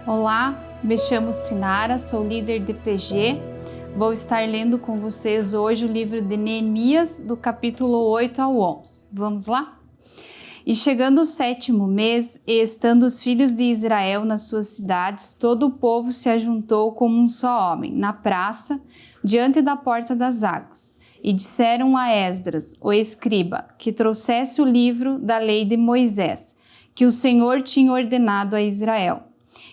Olá, me chamo Sinara, sou líder de PG. Vou estar lendo com vocês hoje o livro de Neemias, do capítulo 8 ao 11. Vamos lá? E chegando o 7º mês, e estando os filhos de Israel nas suas cidades, todo o povo se ajuntou como um só homem, na praça, diante da porta das águas. E disseram a Esdras, o escriba, que trouxesse o livro da lei de Moisés, que o Senhor tinha ordenado a Israel.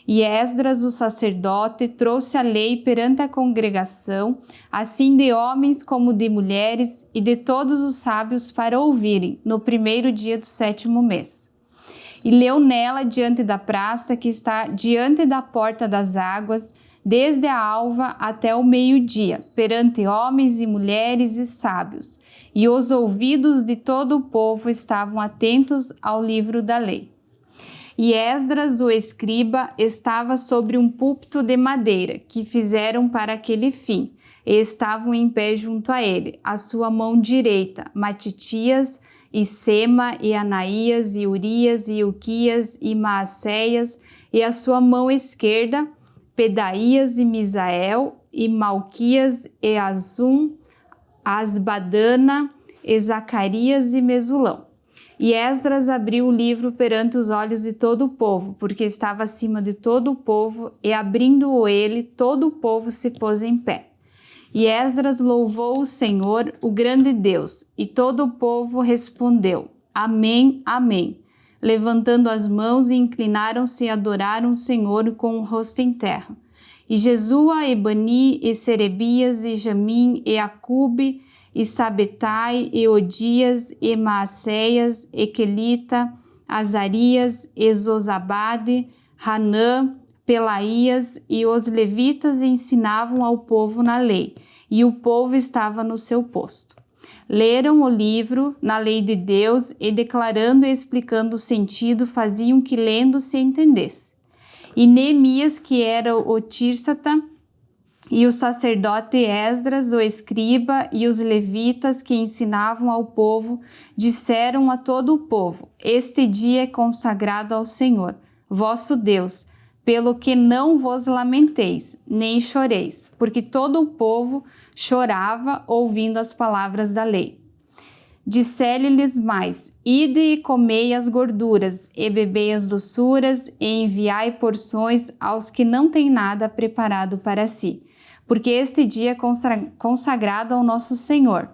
E Esdras, o sacerdote, trouxe a lei perante a congregação, assim de homens como de mulheres e de todos os sábios para ouvirem, no 1º dia do 7º mês. E leu nela diante da praça que está diante da porta das águas, desde a alva até o meio-dia, perante homens e mulheres e sábios. E os ouvidos de todo o povo estavam atentos ao livro da lei. E Esdras, o escriba, estava sobre um púlpito de madeira, que fizeram para aquele fim, e estavam em pé junto a ele, a sua mão direita, Matitias, e Sema, e Anaías, e Urias, e Uquias, e Maacéias, e a sua mão esquerda, Pedaías, e Misael, e Malquias, e Azum, Asbadana, e Zacarias, e Mesulão. E Esdras abriu o livro perante os olhos de todo o povo, porque estava acima de todo o povo, e abrindo-o ele, todo o povo se pôs em pé. E Esdras louvou o Senhor, o grande Deus, e todo o povo respondeu, Amém, Amém, levantando as mãos e inclinaram-se e adoraram o Senhor com o rosto em terra. E Jesua, e Bani, e Serebias, e Jamim, e Acube, e Sabetai, e Odias, e Maacéias, e Quelita, Azarias, e Zozabade, Hanã, Pelaías, e os levitas ensinavam ao povo na lei, e o povo estava no seu posto. Leram o livro na lei de Deus e declarando e explicando o sentido faziam que lendo se entendesse. E Neemias, que era o Tírsata, e o sacerdote Esdras, o escriba, e os levitas que ensinavam ao povo, disseram a todo o povo, Este dia é consagrado ao Senhor, vosso Deus, pelo que não vos lamenteis, nem choreis, porque todo o povo chorava ouvindo as palavras da lei. Disse-lhes mais, Ide e comei as gorduras, e bebei as doçuras, e enviai porções aos que não têm nada preparado para si, porque este dia é consagrado ao nosso Senhor.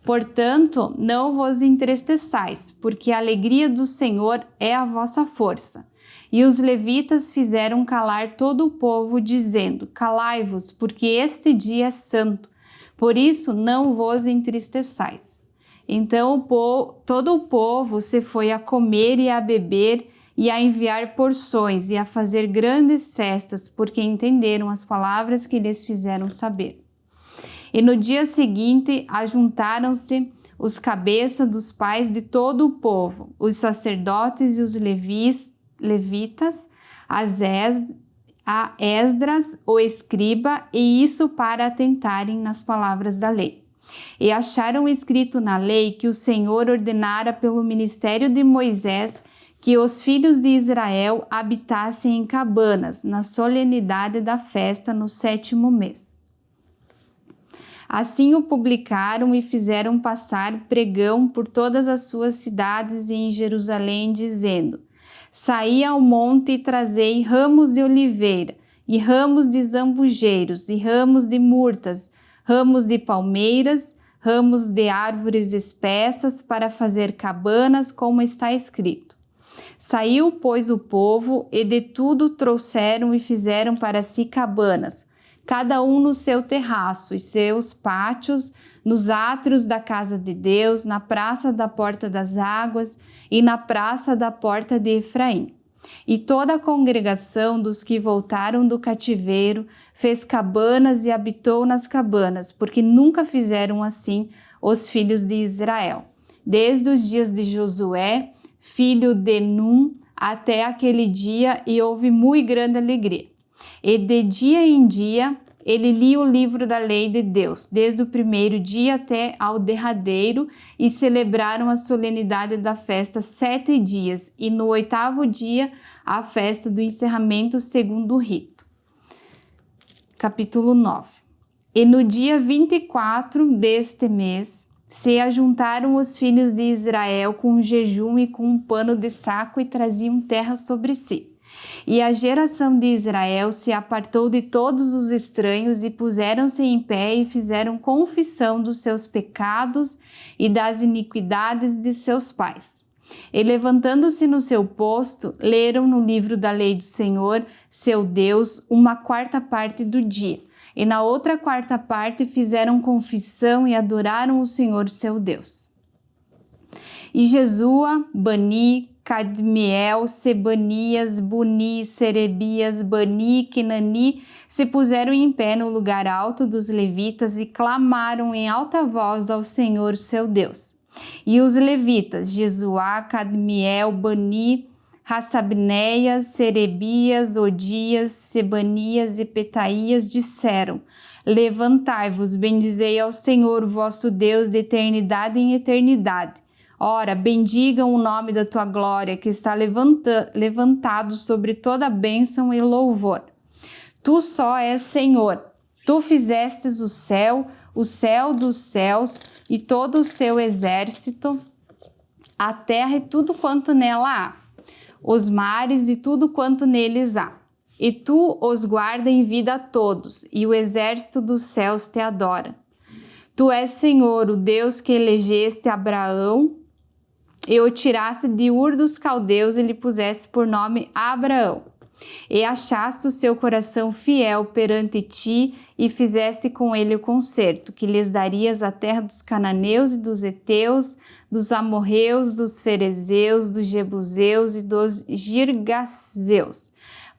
Portanto, não vos entristeçais, porque a alegria do Senhor é a vossa força. E os levitas fizeram calar todo o povo, dizendo, Calai-vos, porque este dia é santo, por isso não vos entristeçais. Então todo o povo se foi a comer e a beber, e a enviar porções e a fazer grandes festas, porque entenderam as palavras que lhes fizeram saber. E no dia seguinte ajuntaram-se os cabeças dos pais de todo o povo, os sacerdotes e os levitas, a Esdras, o escriba, e isso para atentarem nas palavras da lei. E acharam escrito na lei que o Senhor ordenara pelo ministério de Moisés que os filhos de Israel habitassem em cabanas, na solenidade da festa no 7º mês. Assim o publicaram e fizeram passar pregão por todas as suas cidades e em Jerusalém, dizendo, Saí ao monte e trazei ramos de oliveira, e ramos de zambujeiros, e ramos de murtas, ramos de palmeiras, ramos de árvores espessas, para fazer cabanas, como está escrito. Saiu, pois, o povo, e de tudo trouxeram e fizeram para si cabanas, cada um no seu terraço e seus pátios, nos átrios da casa de Deus, na praça da porta das águas e na praça da porta de Efraim. E toda a congregação dos que voltaram do cativeiro fez cabanas e habitou nas cabanas, porque nunca fizeram assim os filhos de Israel, desde os dias de Josué, filho de Num, até aquele dia, e houve muito grande alegria. E de dia em dia ele lia o livro da lei de Deus, desde o primeiro dia até ao derradeiro, e celebraram a solenidade da festa 7 dias, e no 8º dia a festa do encerramento segundo o rito. Capítulo 9. E no dia 24 deste mês, se ajuntaram os filhos de Israel com um jejum e com um pano de saco e traziam terra sobre si. E a geração de Israel se apartou de todos os estranhos e puseram-se em pé e fizeram confissão dos seus pecados e das iniquidades de seus pais. E levantando-se no seu posto, leram no livro da lei do Senhor, seu Deus, 1/4 parte do dia. E na outra 4ª parte fizeram confissão e adoraram o Senhor, seu Deus. E Jesua, Bani, Cadmiel, Sebanias, Buni, Serebias, Bani e Quenani se puseram em pé no lugar alto dos levitas e clamaram em alta voz ao Senhor, seu Deus. E os levitas, Jesua, Cadmiel, Bani, Hassabneias, Serebias, Odias, Sebanias e Petaías disseram: Levantai-vos, bendizei ao Senhor, vosso Deus, de eternidade em eternidade. Ora, bendigam o nome da tua glória, que está levantado sobre toda bênção e louvor. Tu só és Senhor. Tu fizestes o céu dos céus e todo o seu exército, a terra e tudo quanto nela há, os mares e tudo quanto neles há. E tu os guarda em vida a todos, e o exército dos céus te adora. Tu és Senhor, o Deus que elegeste Abraão e o tiraste de Ur dos Caldeus e lhe puseste por nome Abraão. E achaste o seu coração fiel perante ti e fizeste com ele o concerto, que lhes darias a terra dos cananeus e dos heteus, dos amorreus, dos ferezeus, dos jebuseus e dos girgazeus,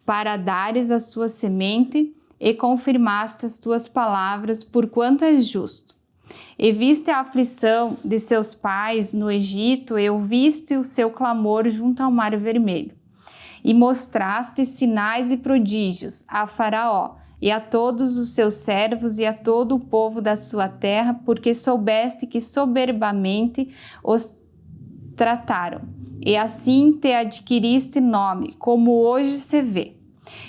para dares a sua semente, e confirmaste as tuas palavras, porquanto és justo. E viste a aflição de seus pais no Egito, e ouviste o seu clamor junto ao Mar Vermelho. E mostraste sinais e prodígios a Faraó e a todos os seus servos e a todo o povo da sua terra, porque soubeste que soberbamente os trataram. E assim te adquiriste nome, como hoje se vê.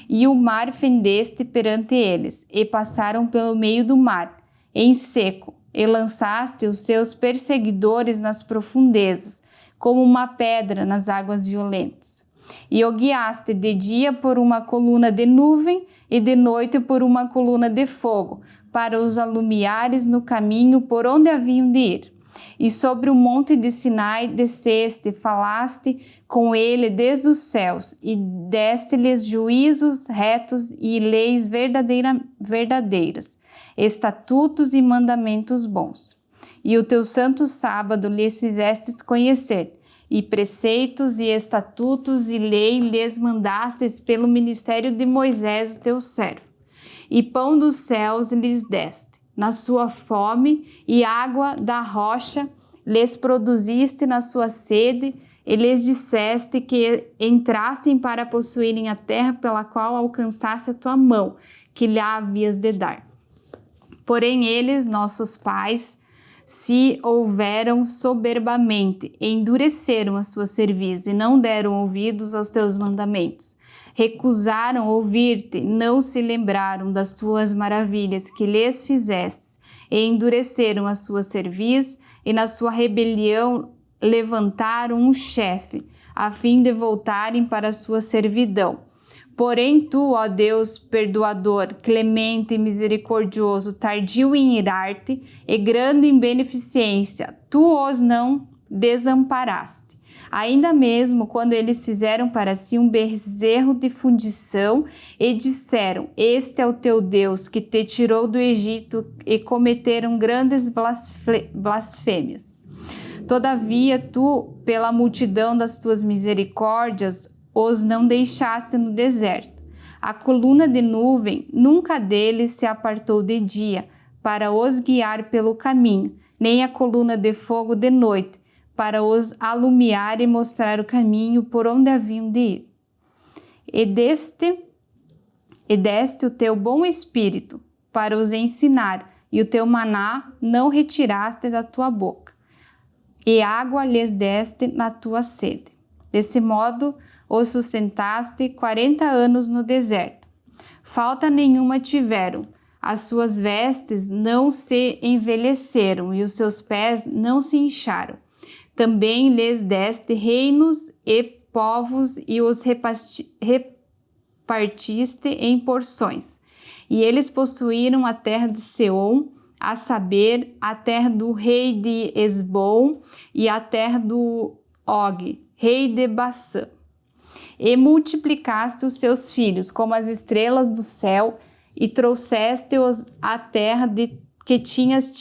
E o mar fendeste perante eles, e passaram pelo meio do mar, em seco, e lançaste os seus perseguidores nas profundezas, como uma pedra nas águas violentas. E o guiaste de dia por uma coluna de nuvem e de noite por uma coluna de fogo, para os alumiares no caminho por onde haviam de ir. E sobre o monte de Sinai desceste, falaste com ele desde os céus, e deste-lhes juízos retos e leis verdadeiras, estatutos e mandamentos bons. E o teu santo sábado lhes fizestes conhecer, e preceitos e estatutos e lei lhes mandastes pelo ministério de Moisés, o teu servo. E pão dos céus lhes deste, na sua fome, e água da rocha lhes produziste na sua sede, e lhes disseste que entrassem para possuírem a terra pela qual alcançasse a tua mão, que lhe havias de dar. Porém eles, nossos pais, se houveram soberbamente, e endureceram a sua cerviz, e não deram ouvidos aos teus mandamentos. Recusaram ouvir-te, não se lembraram das tuas maravilhas que lhes fizestes, e endureceram a sua cerviz, e na sua rebelião levantaram um chefe, a fim de voltarem para a sua servidão. Porém tu, ó Deus perdoador, clemente e misericordioso, tardio em irar-te e grande em beneficência, tu os não desamparaste. Ainda mesmo quando eles fizeram para si um bezerro de fundição e disseram: Este é o teu Deus que te tirou do Egito, e cometeram grandes blasfêmias. Todavia tu, pela multidão das tuas misericórdias, os não deixaste no deserto. A coluna de nuvem nunca deles se apartou de dia, para os guiar pelo caminho, nem a coluna de fogo de noite, para os alumiar e mostrar o caminho por onde haviam de ir. E deste o teu bom espírito para os ensinar, e o teu maná não retiraste da tua boca, e água lhes deste na tua sede. Desse modo, os sustentaste 40 anos no deserto. Falta nenhuma tiveram, as suas vestes não se envelheceram e os seus pés não se incharam. Também lhes deste reinos e povos e os repartiste em porções. E eles possuíram a terra de Seom, a saber, a terra do rei de Esbom e a terra do Og, rei de Bassã. E multiplicaste os seus filhos como as estrelas do céu, e trouxeste-os à terra que tinhas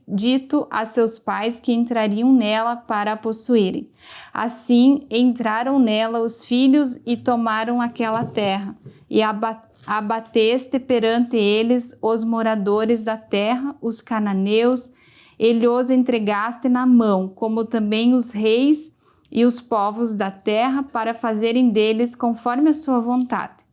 dito a seus pais que entrariam nela para a possuírem. Assim entraram nela os filhos e tomaram aquela terra, e abateste perante eles os moradores da terra, os cananeus, e lhes entregaste na mão, como também os reis e os povos da terra, para fazerem deles conforme a sua vontade.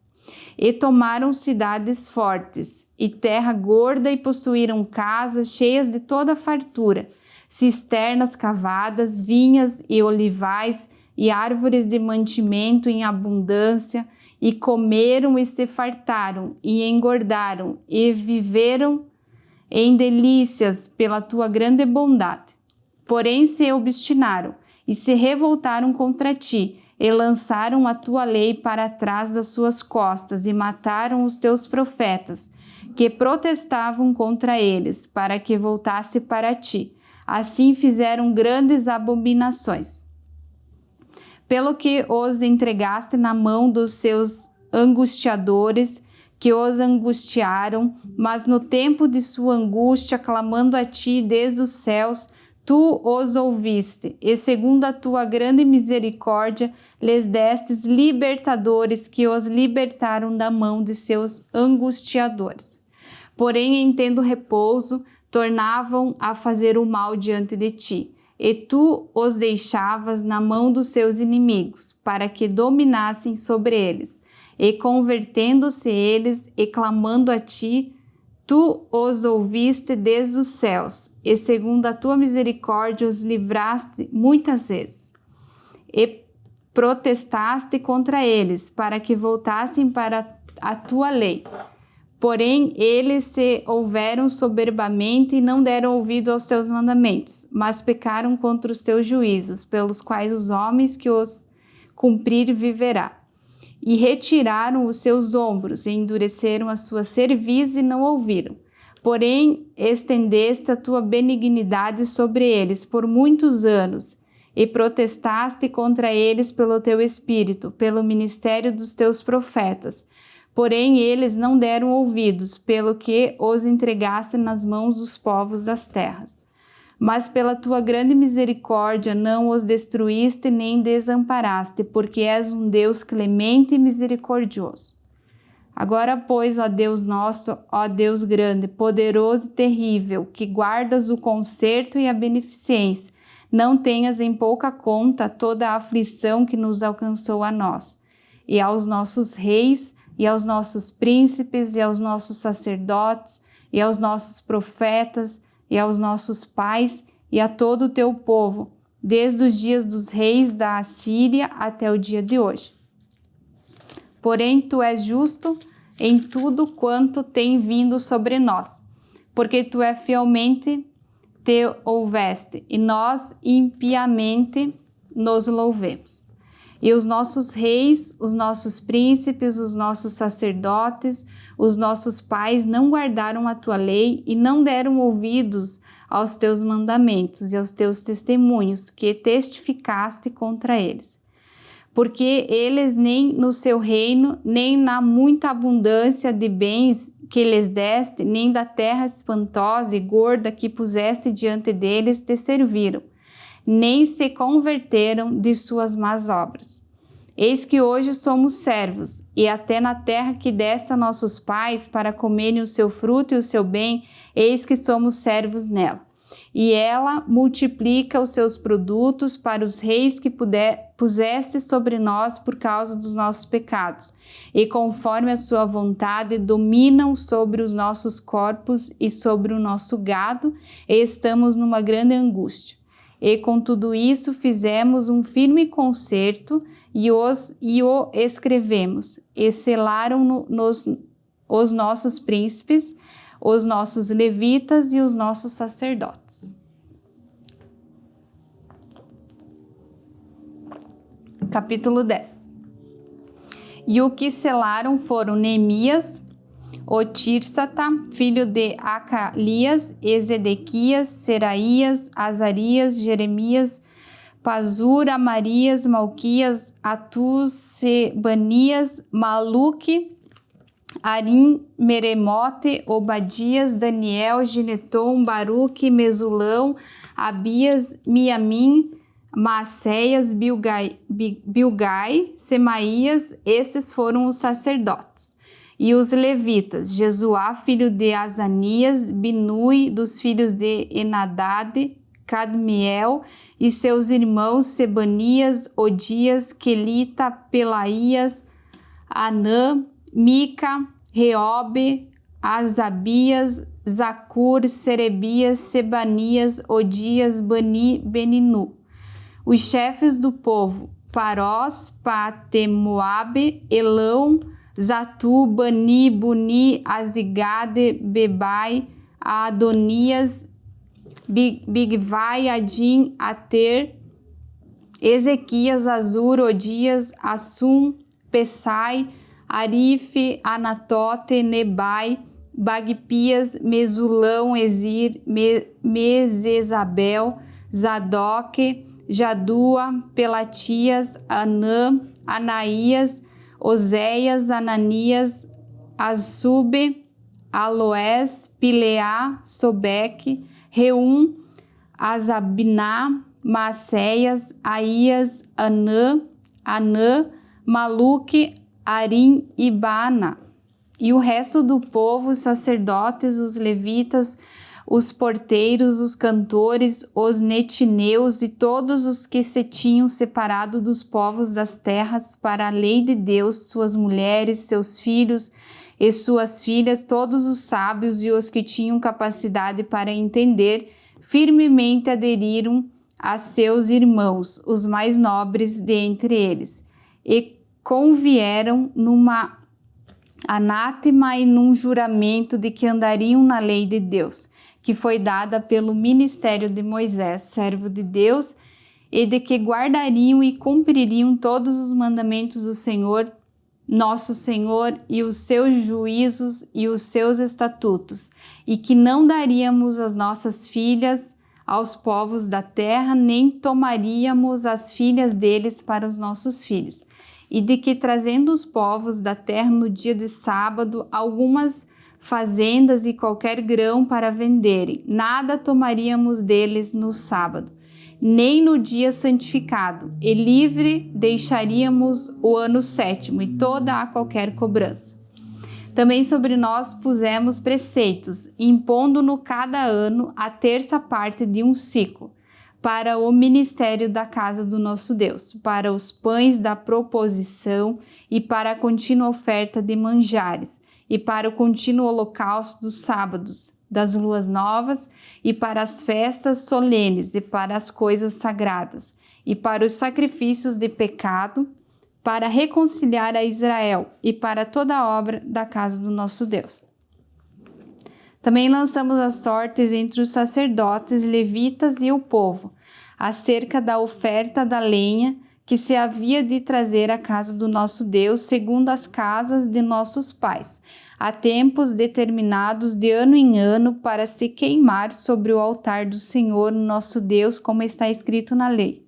E tomaram cidades fortes e terra gorda e possuíram casas cheias de toda fartura, cisternas cavadas, vinhas e olivais e árvores de mantimento em abundância, e comeram e se fartaram e engordaram e viveram em delícias pela tua grande bondade. Porém se obstinaram e se revoltaram contra ti, e lançaram a tua lei para trás das suas costas, e mataram os teus profetas, que protestavam contra eles, para que voltasse para ti. Assim fizeram grandes abominações. Pelo que os entregaste na mão dos seus angustiadores, que os angustiaram, mas no tempo de sua angústia, clamando a ti desde os céus, tu os ouviste, e segundo a tua grande misericórdia, lhes destes libertadores que os libertaram da mão de seus angustiadores. Porém, em tendo repouso, tornavam a fazer o mal diante de ti, e tu os deixavas na mão dos seus inimigos, para que dominassem sobre eles. E convertendo-se eles e clamando a ti, tu os ouviste desde os céus, e segundo a tua misericórdia os livraste muitas vezes. E protestaste contra eles, para que voltassem para a tua lei. Porém, eles se houveram soberbamente e não deram ouvido aos teus mandamentos, mas pecaram contra os teus juízos, pelos quais os homens que os cumprir viverá. E retiraram os seus ombros, e endureceram a sua cerviz e não ouviram. Porém, estendeste a tua benignidade sobre eles por muitos anos, e protestaste contra eles pelo teu espírito, pelo ministério dos teus profetas. Porém, eles não deram ouvidos, pelo que os entregaste nas mãos dos povos das terras. Mas pela tua grande misericórdia não os destruíste nem desamparaste, porque és um Deus clemente e misericordioso. Agora, pois, ó Deus nosso, ó Deus grande, poderoso e terrível, que guardas o conserto e a beneficência, não tenhas em pouca conta toda a aflição que nos alcançou a nós, e aos nossos reis, e aos nossos príncipes, e aos nossos sacerdotes, e aos nossos profetas, e aos nossos pais, e a todo o teu povo, desde os dias dos reis da Assíria até o dia de hoje. Porém, tu és justo em tudo quanto tem vindo sobre nós, porque tu é fielmente te houveste, e nós impiamente nos louvemos. E os nossos reis, os nossos príncipes, os nossos sacerdotes, os nossos pais não guardaram a tua lei e não deram ouvidos aos teus mandamentos e aos teus testemunhos que testificaste contra eles. Porque eles nem no seu reino, nem na muita abundância de bens que lhes deste, nem da terra espantosa e gorda que puseste diante deles te serviram, nem se converteram de suas más obras. Eis que hoje somos servos, e até na terra que deste a nossos pais para comerem o seu fruto e o seu bem, eis que somos servos nela. e ela multiplica os seus produtos para os reis que puseste sobre nós por causa dos nossos pecados, e conforme a sua vontade dominam sobre os nossos corpos e sobre o nosso gado, e estamos numa grande angústia. E com tudo isso fizemos um firme concerto e o escrevemos, e selaram os nossos príncipes, os nossos levitas e os nossos sacerdotes. Capítulo 10. E o que selaram foram Neemias, o Tírsata, filho de Acalias, Ezedequias, Seraías, Azarias, Jeremias, Pazur, Amarias, Malquias, Atus, Sebanias, Maluque, Arim, Meremote, Obadias, Daniel, Gineton, Baruque, Mesulão, Abias, Miamim, Maacéias, Bilgai, Semaías. Esses foram os sacerdotes. E os levitas, Jesuá, filho de Azanias, Binui, dos filhos de Enadade, Cadmiel e seus irmãos Sebanias, Odias, Quelita, Pelaías, Anã, Mica, Reobe, Azabias, Zacur, Serebias, Sebanias, Odias, Bani, Beninu. Os chefes do povo, Parós, Patemoabe, Elão, Zatu, Bani, Buni, Azigade, Bebai, Adonias, Bigvai, Adim, Ater, Ezequias, Azur, Odias, Assum, Pesai, Arife, Anatote, Nebai, Bagpias, Mesulão, Ezir, Mesesabel, Zadok, Jadua, Pelatias, Anã, Anaías, Oséias, Ananias, Azube, Aloés, Pileá, Sobeque, Reum, Azabiná, Maacéias, Aías, Anã, Maluque, Arim e Baana. E o resto do povo, os sacerdotes, os levitas, os porteiros, os cantores, os netineus e todos os que se tinham separado dos povos das terras para a lei de Deus, suas mulheres, seus filhos e suas filhas, todos os sábios e os que tinham capacidade para entender, firmemente aderiram a seus irmãos, os mais nobres dentre eles, e convieram numa anátema e num juramento de que andariam na lei de Deus, que foi dada pelo ministério de Moisés, servo de Deus, e de que guardariam e cumpririam todos os mandamentos do Senhor, nosso Senhor, e os seus juízos e os seus estatutos, e que não daríamos as nossas filhas aos povos da terra, nem tomaríamos as filhas deles para os nossos filhos, e de que, trazendo os povos da terra no dia de sábado algumas fazendas e qualquer grão para venderem, nada tomaríamos deles no sábado, nem no dia santificado, e livre deixaríamos o ano sétimo e toda a qualquer cobrança. Também sobre nós pusemos preceitos, impondo-no cada ano a terça parte de um ciclo, para o ministério da casa do nosso Deus, para os pães da proposição e para a contínua oferta de manjares, e para o contínuo holocausto dos sábados, das luas novas, e para as festas solenes, e para as coisas sagradas, e para os sacrifícios de pecado, para reconciliar a Israel, e para toda a obra da casa do nosso Deus. Também lançamos as sortes entre os sacerdotes, levitas e o povo, acerca da oferta da lenha que se havia de trazer à casa do nosso Deus, segundo as casas de nossos pais, a tempos determinados de ano em ano, para se queimar sobre o altar do Senhor, nosso Deus, como está escrito na lei.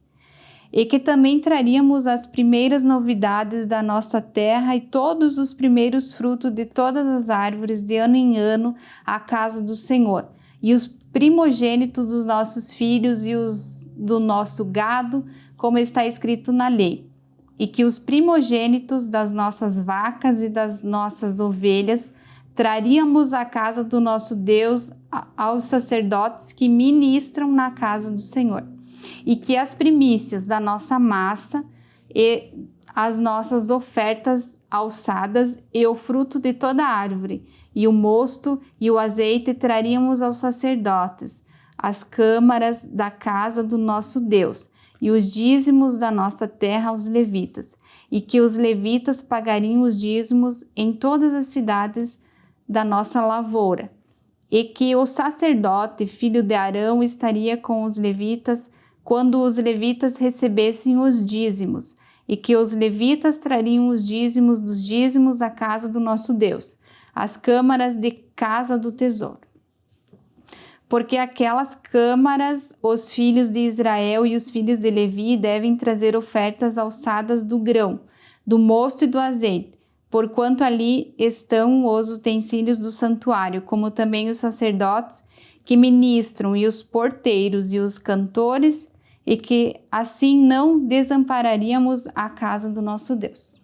E que também traríamos as primeiras novidades da nossa terra e todos os primeiros frutos de todas as árvores de ano em ano à casa do Senhor, e os primogênitos dos nossos filhos e os do nosso gado, como está escrito na lei, e que os primogênitos das nossas vacas e das nossas ovelhas, traríamos à casa do nosso Deus aos sacerdotes que ministram na casa do Senhor, e que as primícias da nossa massa e as nossas ofertas alçadas e o fruto de toda a árvore, e o mosto e o azeite traríamos aos sacerdotes, as câmaras da casa do nosso Deus, e os dízimos da nossa terra aos levitas, e que os levitas pagariam os dízimos em todas as cidades da nossa lavoura, e que o sacerdote, filho de Arão, estaria com os levitas quando os levitas recebessem os dízimos, e que os levitas trariam os dízimos dos dízimos à casa do nosso Deus, as câmaras de casa do tesouro. Porque aquelas câmaras, os filhos de Israel e os filhos de Levi devem trazer ofertas alçadas do grão, do mosto e do azeite, porquanto ali estão os utensílios do santuário, como também os sacerdotes que ministram, e os porteiros e os cantores, e que assim não desampararíamos a casa do nosso Deus.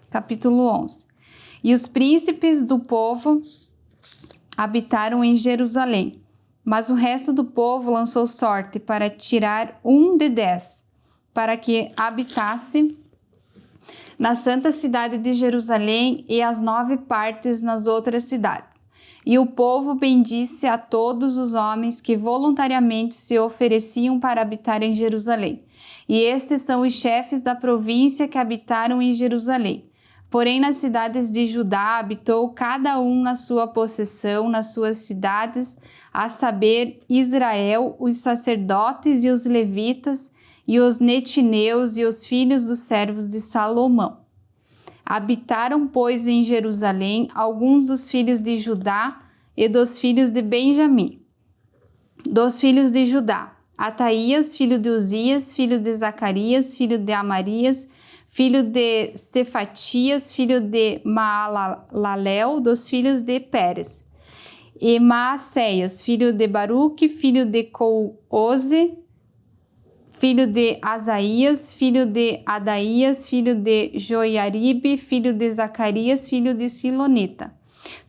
Capítulo 11. E os príncipes do povo habitaram em Jerusalém, mas o resto do povo lançou sorte para tirar 1 de 10, para que habitasse na santa cidade de Jerusalém e as 9 partes nas outras cidades. E o povo bendisse a todos os homens que voluntariamente se ofereciam para habitar em Jerusalém. E estes são os chefes da província que habitaram em Jerusalém. Porém, nas cidades de Judá habitou cada um na sua possessão, nas suas cidades, a saber, Israel, os sacerdotes e os levitas, e os netineus e os filhos dos servos de Salomão. Habitaram, pois, em Jerusalém alguns dos filhos de Judá e dos filhos de Benjamim. Dos filhos de Judá, Ataías, filho de Uzias, filho de Zacarias, filho de Amarias, filho de Cefatias, filho de Maalalel, dos filhos de Pérez. E Maacéias, filho de Baruque, filho de Coose, filho de Asaías, filho de Adaías, filho de Joiaribe, filho de Zacarias, filho de Silonita.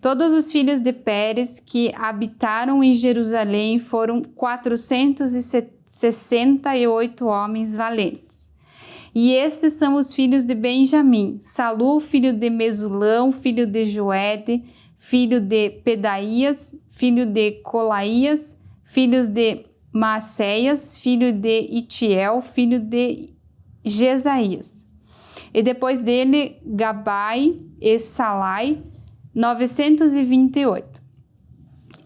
Todos os filhos de Pérez que habitaram em Jerusalém foram 468 homens valentes. E estes são os filhos de Benjamim: Salu, filho de Mesulão, filho de Joede, filho de Pedaías, filho de Colaías, filhos de Maacéias, filho de Itiel, filho de Jesaías. E depois dele, Gabai e Salai, 928.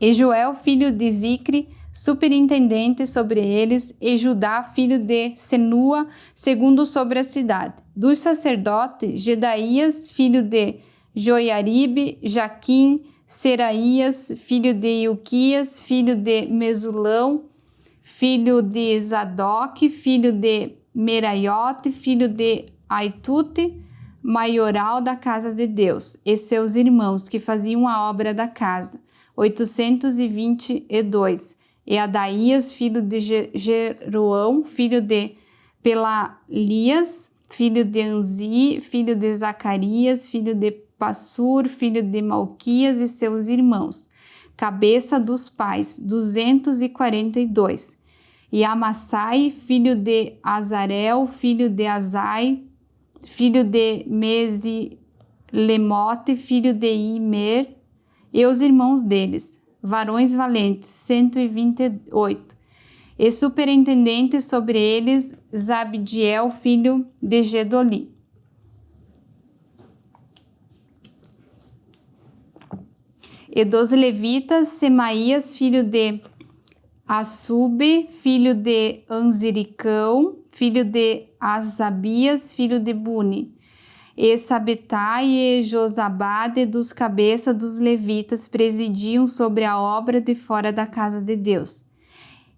E Joel, filho de Zicre, superintendente sobre eles, e Judá, filho de Senua, segundo sobre a cidade. Dos sacerdotes, Gedaías, filho de Joiaribe, Jaquim, Seraías, filho de Ilquias, filho de Mesulão, filho de Zadok, filho de Meraiote, filho de Aitute, maioral da casa de Deus, e seus irmãos que faziam a obra da casa, 822. E Adaías, filho de Jeroão, filho de Pelalias, filho de Anzi, filho de Zacarias, filho de Passur, filho de Malquias e seus irmãos, cabeça dos pais, 242. E Amassai, filho de Azarel, filho de Azai, filho de Mesilemote, filho de Imer, e os irmãos deles, varões valentes, 128. E superintendente sobre eles, Zabdiel, filho de Gedoli. E dos levitas, Semaías, filho de Assube, filho de Anziricão, filho de Asabias, filho de Buni. E Sabetai e Josabade, dos cabeças dos levitas, presidiam sobre a obra de fora da casa de Deus.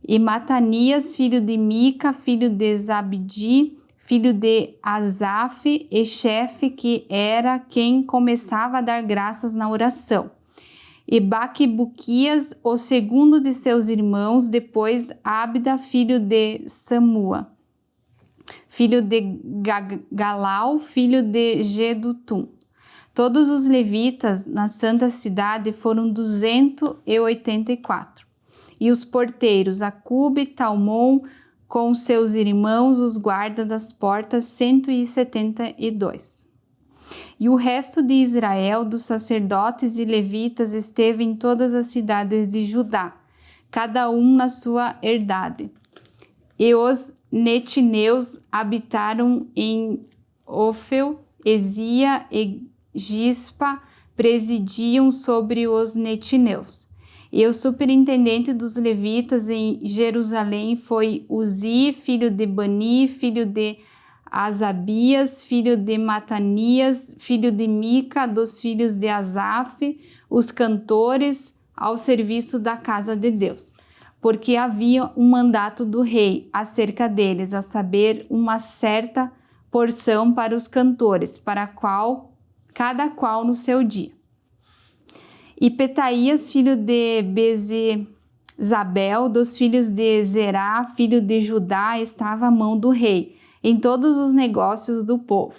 E Matanias, filho de Mica, filho de Zabdi, filho de Asaf, e chefe que era quem começava a dar graças na oração. E Baquebuquias, o segundo de seus irmãos, depois Abda, filho de Samua. filho de Galal, filho de Jedutum. Todos os levitas na santa cidade foram 284. E os porteiros, Acube, Talmon, com seus irmãos, os guardas das portas, 172. E o resto de Israel, dos sacerdotes e levitas, esteve em todas as cidades de Judá, cada um na sua herdade. E os netineus habitaram em Ofel, Ezia e Gispa, presidiam sobre os netineus. E o superintendente dos levitas em Jerusalém foi Uzi, filho de Bani, filho de Asabias, filho de Matanias, filho de Mica, dos filhos de Asaf, os cantores ao serviço da casa de Deus, porque havia um mandato do rei acerca deles, a saber, uma certa porção para os cantores, para cada qual no seu dia. E Petaías, filho de Bezabel, dos filhos de Zerá, filho de Judá, estava à mão do rei, em todos os negócios do povo.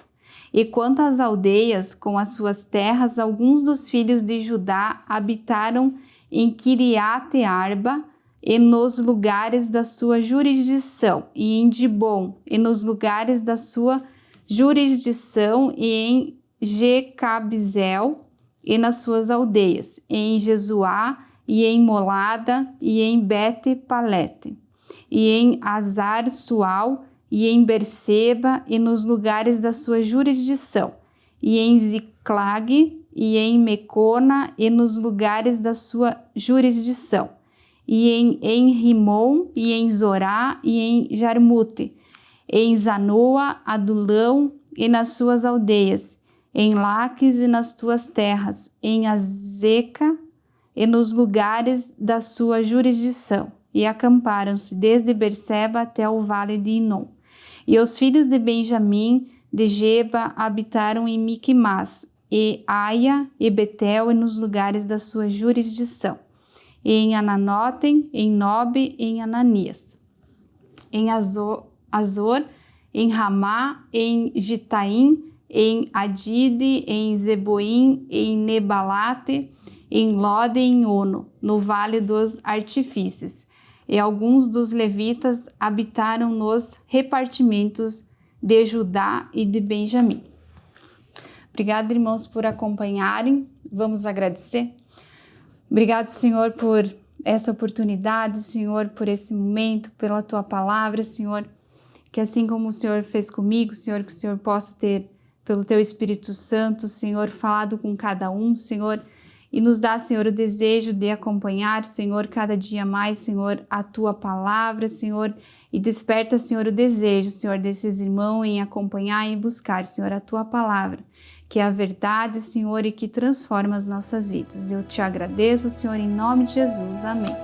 E quanto às aldeias, com as suas terras, alguns dos filhos de Judá habitaram em Kiriate-Arba, e nos lugares da sua jurisdição, e em Dibom, e nos lugares da sua jurisdição, e em Jecabzel, e nas suas aldeias, em Jesuá, e em Molada, e em Bete-Palete, e em Azar-Sual, e em Berseba, e nos lugares da sua jurisdição, e em Ziclag, e em Mecona, e nos lugares da sua jurisdição, e em Rimon, e em Zorá, e em Jarmute, em Zanoa, Adulão, e nas suas aldeias, em Laques e nas tuas terras, em Azeca e nos lugares da sua jurisdição, e acamparam-se desde Berseba até o vale de Inom. E os filhos de Benjamim, de Geba, habitaram em Miquimás, e Aia e Betel e nos lugares da sua jurisdição, e em Ananotem, em Nobe, em Ananias, em Azor, em Ramá, em Gitaim, em Adide, em Zeboim, em Nebalate, em Lode e em Ono, no vale dos artifícios. E alguns dos levitas habitaram nos repartimentos de Judá e de Benjamim. Obrigado, irmãos, por acompanharem. Vamos agradecer. Obrigado, Senhor, por essa oportunidade, Senhor, por esse momento, pela Tua palavra, Senhor, que assim como o Senhor fez comigo, Senhor, que o Senhor possa ter, pelo Teu Espírito Santo, Senhor, falado com cada um, Senhor, e nos dá, Senhor, o desejo de acompanhar, Senhor, cada dia mais, Senhor, a Tua palavra, Senhor, e desperta, Senhor, o desejo, Senhor, desses irmãos em acompanhar e buscar, Senhor, a Tua palavra, que é a verdade, Senhor, e que transforma as nossas vidas. Eu te agradeço, Senhor, em nome de Jesus. Amém.